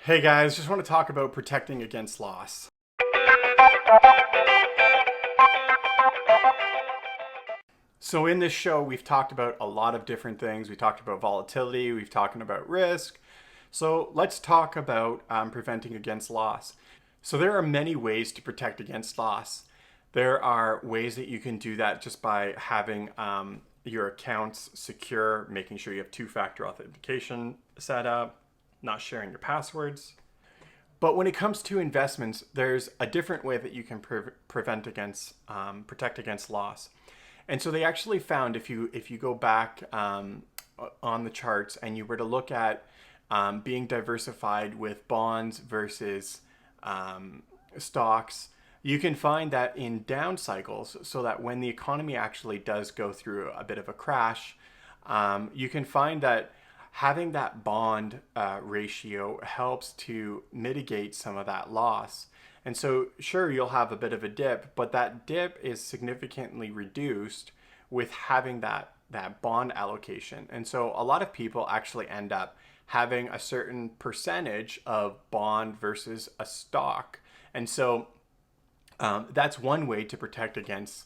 Hey guys, just want to talk about protecting against loss. So in this show, we've talked about a lot of different things. We talked about volatility, we've talked about risk. So let's talk about preventing against loss. So there are many ways to protect against loss. There are ways that you can do that just by having your accounts secure, making sure you have two-factor authentication set up, not sharing your passwords. But when it comes to investments, there's a different way that you can protect against loss. And so they actually found if you go back on the charts and you were to look at being diversified with bonds versus stocks, you can find that in down cycles, so that when the economy actually does go through a bit of a crash, you can find that having that bond ratio helps to mitigate some of that loss. And so, sure, you'll have a bit of a dip, but that dip is significantly reduced with having that bond allocation. And so, a lot of people actually end up having a certain percentage of bond versus a stock. And so, that's one way to protect against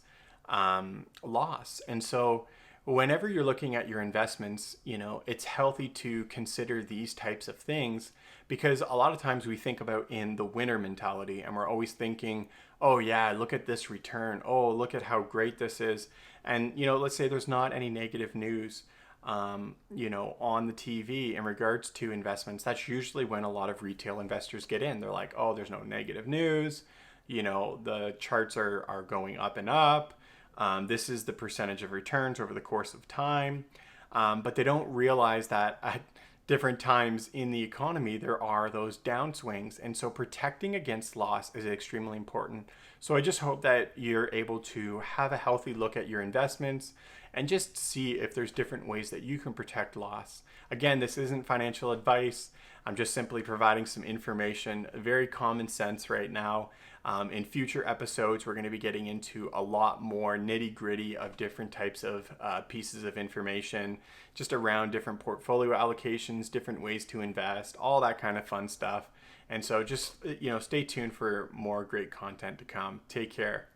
loss. And so, whenever you're looking at your investments, it's healthy to consider these types of things, because a lot of times we think about in the winner mentality and we're always thinking, oh yeah, look at this return. Oh, look at how great this is. And, let's say there's not any negative news, on the TV in regards to investments. That's usually when a lot of retail investors get in. They're like, oh, there's no negative news. The charts are going up and up. This is the percentage of returns over the course of time. But they don't realize that at different times in the economy, there are those downswings. And so protecting against loss is extremely important. So I just hope that you're able to have a healthy look at your investments and just see if there's different ways that you can protect loss. Again, this isn't financial advice. I'm just simply providing some information, very common sense right now. In future episodes, we're going to be getting into a lot more nitty gritty of different types of pieces of information, just around different portfolio allocations, different ways to invest, all that kind of fun stuff. And so just, stay tuned for more great content to come. Take care.